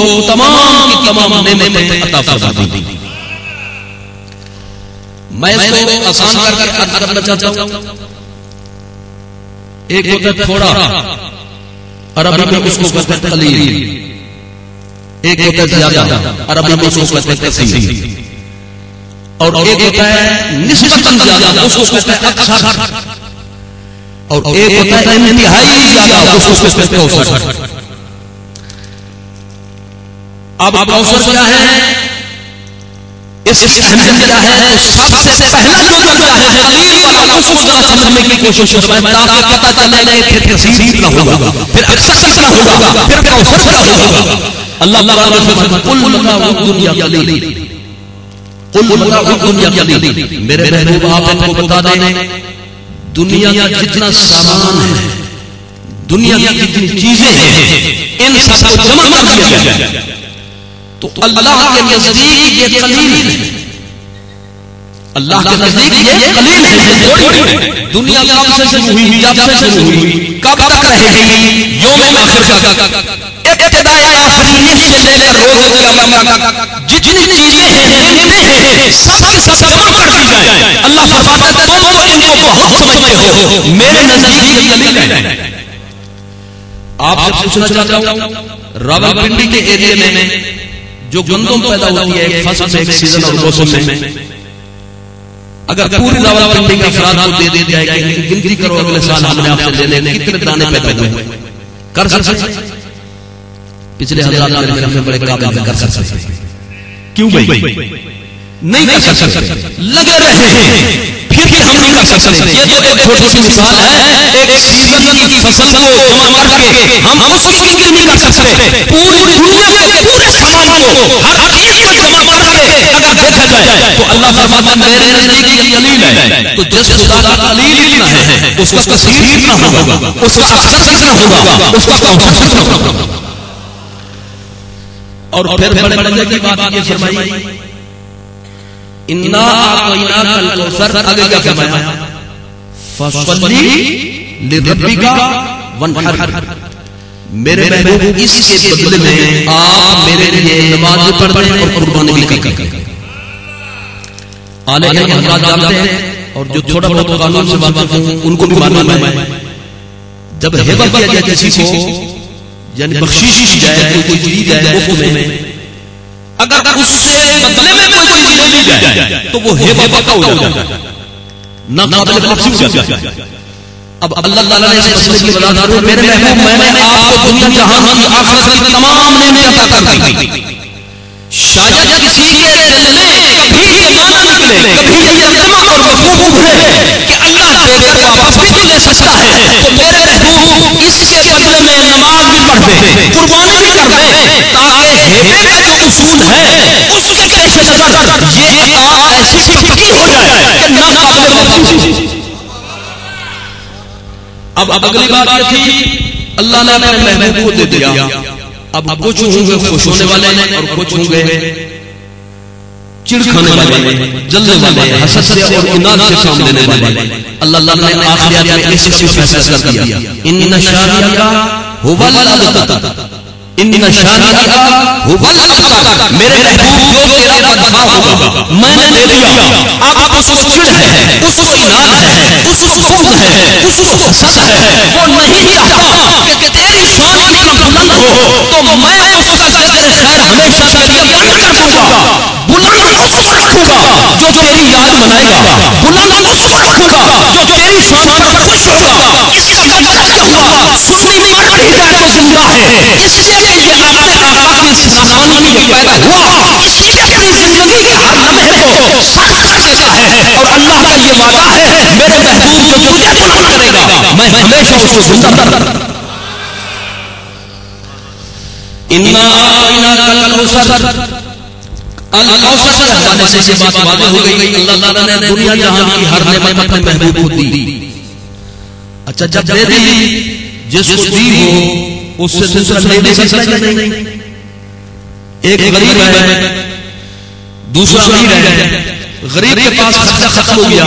کو تمام کی تمام نعمتیں عطا فرما دی. میں اس کو آسان کر عرض کرنا چاہتا ہوں. ایک ہوتا ہے تھوڑا، عربی میں اس کو کہتے ہیں قلیل. ایک ہوتا ہے زیادہ، عربی میں اس کو کہتے ہیں کثیر. اور ایک ہوتا ہے نسبتاً زیادہ، اس کو کہتے ہیں اکثر. اور ایک ہوتا ہے انتہائی زیادہ، اس کو کہتے ہیں اوسط. اب اوسط کیا ہے، اس کی اہمیت کیا ہے؟ تو سب سے پہلا جو درجہ ہے قلیل والا، اس کو ذرا سمجھنے کی کوشش کریں تاکہ پتہ چلے کہ پھر کثیر کتنا ہوگا، پھر اکثر کتنا ہوگا، پھر اوسط کیا ہوگا. اللہ تعالیٰ نے فرمایا قل متاع الدنیا قلیل، قل متاع الدنیا قلیل. میرے محبوب آپ ان کو بتا دیں دنیا کا جتنا سامان ہے، دنیا کی جتنی چیزیں ہیں، ان سب کو جمع کر دیا جائے تو اللہ کے نزدیک یہ قلیل ہے. اللہ کے نزدیک یہ قلیل ہے. دنیا کب سے شروع ہوئی، جب سے شروع ہوئی، کب تک رہے گی؟ یوم آخر کا ابتداء آخریت سے لے کر روز قیامت تک جتنی چیزیں ہیں سب کی سب جمع کر دی جائے. اللہ فرماتا ہے تم ان کو بہت سمجھتے ہو، میرے نزدیک یہ قلیل ہے. آپ سے پوچھنا چاہتا ہوں راولپنڈی کے ایریا میں جو گندم پیدا ہوتی ہے ایک فصل میں، ایک سیزن اور موسم میں، اگر پوری راولپنڈی کا افراد کو دے دی جائے کہ گنتی کرو اگلے سال ہم نے آپ سے لے لیں کتنے دانے پیدا ہوئے، کر سکتے؟ پچھلے حضرات میرے خیال میں بڑے قابل کر سکتے. کیوں بھائی نہیں کر سکتے؟ لگے رہے ہیں پھر بھی ہم نہیں کر سکتے. یہ تو ایک چھوٹی سی مثال ہے. ایک سیزن کی فصل کو جمع کر کے ہم اس کی گنتی نہیں کر سکتے. پوری دنیا کے پورے سامان کو، ہر چیز کو جمع کر کے اگر دیکھا جائے تو اللہ فرماتا ہے میرے نزدیک یہ قلیل ہے. تو جس خدا کا قلیل اتنا ہے اس کا کثیر کتنا ہوگا، اس کا اکثر کتنا ہوگا، اس کا اوسط کتنا ہوگا. اور پھر بڑے مزے کی بات یہ فرمائی انا اعطیناک الکوثر. آگے کیا فرمایا؟ فصلی لربک وانحر. میرے محبوب اس کے بدلے میں آپ میرے لیے نماز پڑھیں اور قربانی بھی کریں. آلے کے حضرات جانتے ہیں اور جو تھوڑا بہت قانون سے واقف ہیں ان کو بھی معلوم ہے جب ہبہ کیا جائے کسی کو، یعنی بخشش کی جائے، کوئی چیز جائے مفت میں، اگر اس سے بدلے میں کوئی چیز لے لی جائے تو وہ ہبہ پکا ہو جاتا ہے، نہ قابل واپسی ہو جاتا ہے. اب اللہ تعالیٰ نے اس مسئلے کی وضاحت کی میرے محبوب میں نے آپ کو دنیا جہان کی آخرت کی تمام نعمتیں عطا کر دی. شاید کسی کے دل میں کبھی یہ معنی نکلے، کبھی یہ اندمہ اور مفہوم ہے کہ اللہ دے کر واپس بھی تو لے سکتا ہے. تو میرے محبوب اس کے بدلے میں نماز بھی پڑھ دے، قربانی بھی کر دے، تاکہ ہبے کا جو اصول ہے اس کے پیش نظر یہ عطا ایسی پکی ہو جائے کہ نہ قابل واپسی. اب اگلی بات یہ تھی اللہ نے اپنے محبوب کو دے دیا. اب کچھ ہوں گے خوش ہونے والے اور کچھ ہوں گے چڑ کھانے والے، جلنے والے، حسد سے اور اناد سے کام لینے والے. اللہ تعالیٰ نے آخریات میں اس کا فیصلہ کر دیا ان شانئک ھو الابتر، ان شانئک ھو الابتر. میرے محبوب جو تیرا بدخواہ ہوگا میں نے دے دیا. اب اس کو چڑ ہے، اس کو اناد ہے، اس کو بغض ہے، اس کو حسد ہے، وہ نہیں چاہتا کہ تیری شان اتنا بلند ہو تو میں اس کا ذکر خیر ہمیشہ کے لیے بلند کر دوں گا. بلند اس کو رکھوں گا جو تیری یاد منائے گا، بلند اس کو رکھوں گا جو تیری شان پر خوش ہوگا. اس کا مطلب کیا ہوا؟ سنی مرد ہدایت زندہ ہے اس لیے کہ یہ آپ آقا کی سامان میں یہ پیدا ہوا، اس لیے اپنی زندگی کے ہر لمحے کو صرف کر دیتا ہے. اور اللہ کا یہ وعدہ ہے میرے محبوب جو مجھے بلند کرے گا میں ہمیشہ اس کو زندہ کروں. انا اعطیناک الکوثر. الکوثر کے حوالے سے یہ بات واضح ہو گئی. اللہ تعالیٰ نے دنیا جہان کی ہر نعمت اپنے محبوب کو دی. اچھا جب دے دی جس کو دی ہو اس سے دوسرا لے دے سکتا نہیں. ایک غریب ہے دوسرا امیر ہے، غریب کے پاس خرچہ ختم ہو گیا،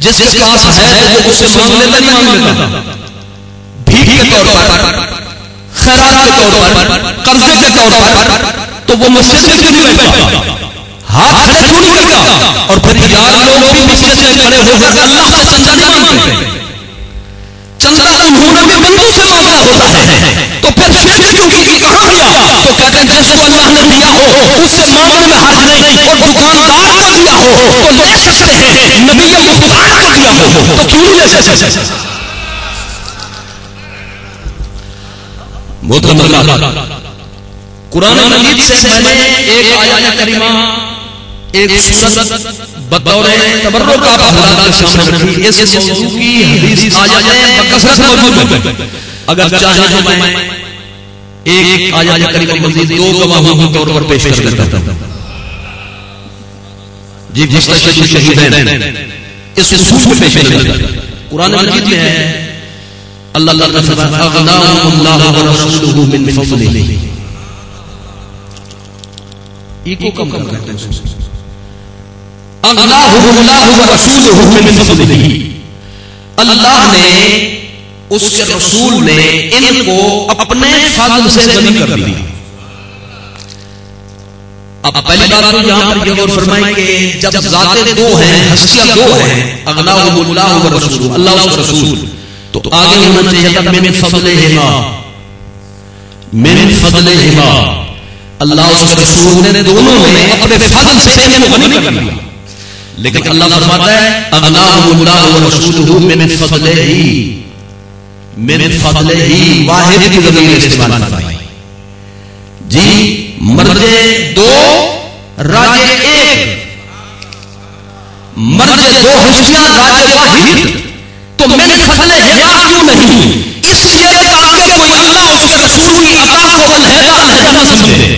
جس کے پاس ہے وہ اس سے مانگ لیتا نہیں مانگ لیتا بھیک کے طور پر. خیرات کے طور پر، قرضے کے طور پر، تو وہ مسجد میں کیوں نہیں بیٹھتا؟ ہاتھ کھڑے کیوں نہیں کرتا؟ اور پھر یار لوگ بھی مسجد میں کھڑے ہو کر اللہ سے چندہ نہیں مانگتے، چندہ انہوں نے بھی بندوں سے مانگنا ہوتا ہے، تو پھر شرک کیوں کی؟ کہاں گیا؟ تو کہتے ہیں جس کو اللہ نے دیا ہو اس سے مانگنے میں حرج نہیں، اور دکاندار کو دیا ہو تو لے سکتے ہیں، نبی مختار کو دیا ہو تو کیوں نہیں لے سکتے؟ محترم اللہ، قرآن مجید سے میں نے ایک آیت کریمہ، ایک سورت بطور تبرک آپ حضرات کے سامنے رکھی. اس موضوع کی حدیث آیاتیں بکثرت موجود ہیں. اگر چاہیں تو میں ایک آیت کریمہ مزید دو گواہوں کے طور پر پیش کر دیتا ہوں. جی مستشہد شہیدین اس اصول میں پیش کر دیتا ہوں. قرآن مجید میں ہے اللہ تعالیٰ نے فرمایا اغناہم اللہ ورسولہ من فضلہ. ایکو کم کرتے ہیں. اغناہم اللہ ورسولہ من فضلہ. اللہ نے اس کے رسول نے ان کو اپنے فضل سے غنی کر دیا. اب پہلی بات تو یہاں پر یہ غور فرمائیں کہ جب ذاتیں دو ہیں، ہستیاں دو ہیں، اغناہم اللہ ورسولہ، اللہ اور رسول، تو آگے ہونا چاہیے تھا من فضلہما، من فضلہما. اللہ اس کے رسول نے دونوں نے اپنے فضل سے ان کو غنی کر دیا. لیکن اللہ فرماتا ہے اغناہم اللہ ورسولہ من فضلہ، من فضلہ، واحد کی ضمیر استعمال فرمائی. جی مرجے دو راجے ایک، مرجے دو ہستیاں راجے واحد. تو من فضلہ کیوں نہیں؟ اس لیے تاکہ کوئی اللہ اس کے رسول کی عطا کو علیحدہ نہ سمجھے.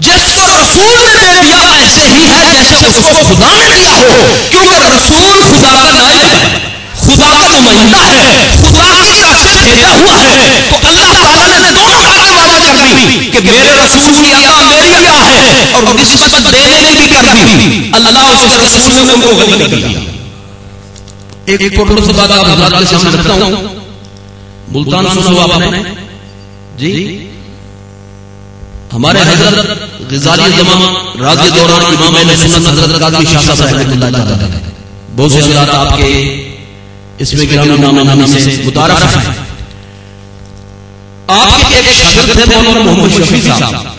جس کو رسول نے دے دیا ایسے ہی ہے جیسے اس کو خدا نے دیا ہو، کیونکہ رسول خدا کا نائب ہے، خدا کا نمائندہ ہے، خدا کی طرف سے بھیجا ہوا ہے. تو اللہ تعالیٰ نے دونوں باتیں واضح کر دی کہ میرے رسول کی عطا میری عطا ہے، اور نسبت دینے کی بھی کر دی. اللہ اس کے رسول نے ان کو غنی کر دیا. ایک پرلو سے بات آپ حضرات کے سامنے رکھتا ہوں. ملتان سنا ہوا آپ نے؟ جی ہمارے حضرت غزالی زمانہ راز دوران امام اہل سنت حضرت قاضی شاہ صاحب رحمۃ اللہ تعالی علیہ، بہت سے حضرات آپ کے اس میں گرامی نام نامی سے متعارف ہیں. آپ کے ایک شاگرد تھے مولانا محمد شفیع صاحب،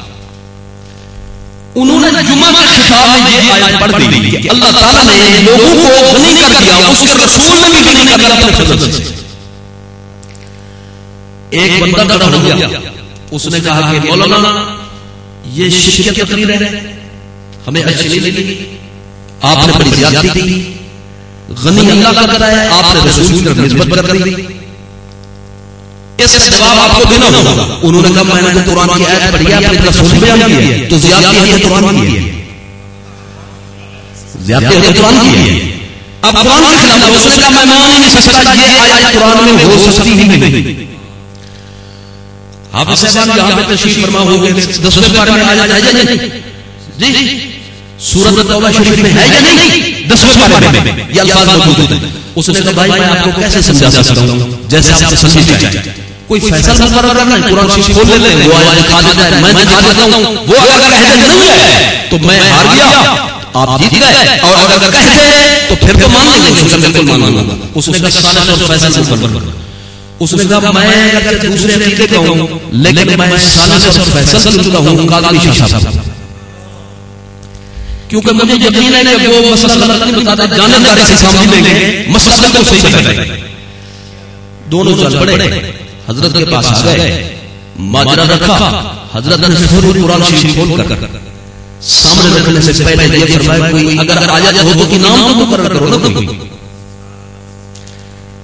انہوں نے جمعہ کے خطاب میں یہ آیت پڑھ دی کہ اللہ تعالیٰ نے لوگوں کو غنی کر دیا، اس کے رسول نے بھی غنی کر دیا اپنے فضل سے. ایک بندہ کھڑا ہو گیا، اس نے کہا کہ مولانا یہ شرک کی تقریر ہے، ہمیں اچھی نہیں لگی، آپ نے بڑی زیادتی کی. غنی اللہ کرتا ہے، آپ نے رسول کی طرف نسبت کر دی. اس کا جواب آپ کو دینا ہوگا. انہوں نے کہا میں نے تو قرآن کی آیت پڑھی ہے، اپنی طرف سوچ بیان کی ہے، تو زیادتی ہے قرآن کی ہے، زیادتی ہے قرآن کی ہے. اب قرآن کے خلاف اس نے کہا میں مان نہیں سکتا، یہ آیت قرآن میں ہو سکتی ہی نہیں. حافظ صاحب یہاں پہ تشریف فرما ہو گئے، 10ویں پارے میں آیت ہے یا نہیں؟ جی سورۃ توبہ شریف میں ہے یا نہیں؟ 10ویں پارے میں یہ الفاظ موجود ہیں. اس نے کہا بھائی میں آپ کو کیسے سمجھا سکتا ہوں جیسے آپ سمجھ جائیں. کوئی فیصلہ مقرر کرنا ہے، قرآن شریف کھول لیتے ہیں، وہ آیت دکھا دیتا ہے، میں دکھا دیتا ہوں. وہ اگر کہتے نہیں ہے تو میں ہار گیا، آپ جیت گئے، اور اگر کہتے ہیں تو پھر تو مان لیں گے. اس نے بالکل مان لوں گا. اس نے کہا صالح اور فیصل مقرر. اس نے کہا میں اگر دوسرے عقیدے کا ہوں لیکن میں صالح اور فیصل کا ہوں قاضی شاہ صاحب، کیونکہ مجھے یقین ہے کہ وہ مسئلہ غلط نہیں بتاتا، جانبداری سے سامنے لیں گے، مسئلہ کو صحیح بتائیں گے. دونوں چل پڑے، حضرت کے پاس آ گئے، ماجرا رکھا. حضرت نے فوری قرآن شریف کھول کر سامنے رکھنے سے پہلے یہ فرمایا کوئی اگر آیت ہو تو انعام تو مقرر کرو نا کوئی.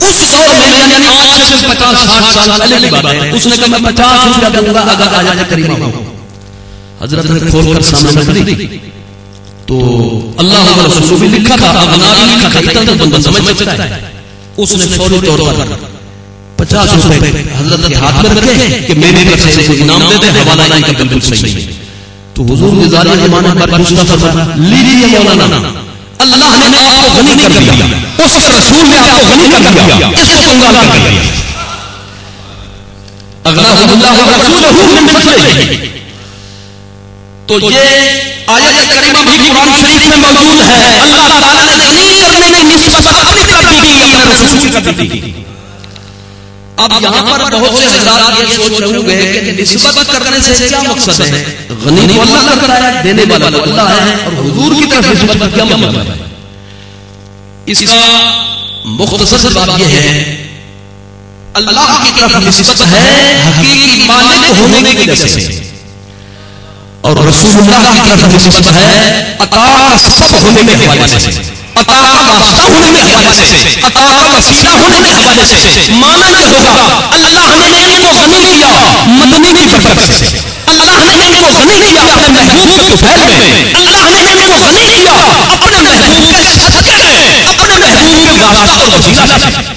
اس دور میں یعنی آج سے 50-60 سال پہلے کی بات ہے، اس نے کہا میں 50 روپیہ دوں گا اگر آیت کریمہ ہو. حضرت نے کھول کر سامنے رکھ دی تو اللہ و رسول بھی لکھا تھا، اغنا بھی لکھا تھا، اتنا تو بندہ سمجھ سکتا ہے. اس نے فوری طور پر 50 روپے حضرت کے ہاتھ میں رکھے کہ میری طرف سے انعام دے دے، حوالہ نہیں کا بالکل صحیح ہے. تو حضور نے ظاہر زمانے پر مصطفیٰ فرمایا لیجیے مولانا، اللہ نے آپ کو غنی کر دیا، اس کے رسول نے آپ کو غنی کر دیا، اس کو کنگال کر دیا. اغناہم اللہ ورسولہ من فضلہ. تو یہ آیت کریمہ بھی قرآن شریف میں موجود ہے. اللہ تعالیٰ نے غنی کرنے کی نسبت اپنی طرف کی اپنے رسول کی طرف کی. اب یہاں پر بہت سے حضرات یہ سوچ رہے ہوں گے کہ نسبت کرنے سے کیا مقصد ہے؟ غنی تو اللہ کرتا ہے، دینے والا تو اللہ ہے، اور حضور کی طرف نسبت کا کیا مطلب ہے؟ اس کا مختصر بات یہ ہے، اللہ کی طرف نسبت ہے حقیقی مالک ہونے کی وجہ سے، اور رسول اللہ کی طرف نسبت ہے عطا کا سبب ہونے کے حوالے سے، عطا کا واسطہ ہونے کے حوالے سے، عطا کا وسیلہ ہونے کے حوالے سے. مانا یہ ہوگا اللہ نے ان کو غنی کیا مدنی کی برکت سے، اللہ نے ان کو غنی کیا اپنے محبوب کے طفیل میں، اللہ نے ان کو غنی کیا اپنے محبوب کے صدقے میں، اپنے محبوب کے واسطہ اور وسیلہ سے.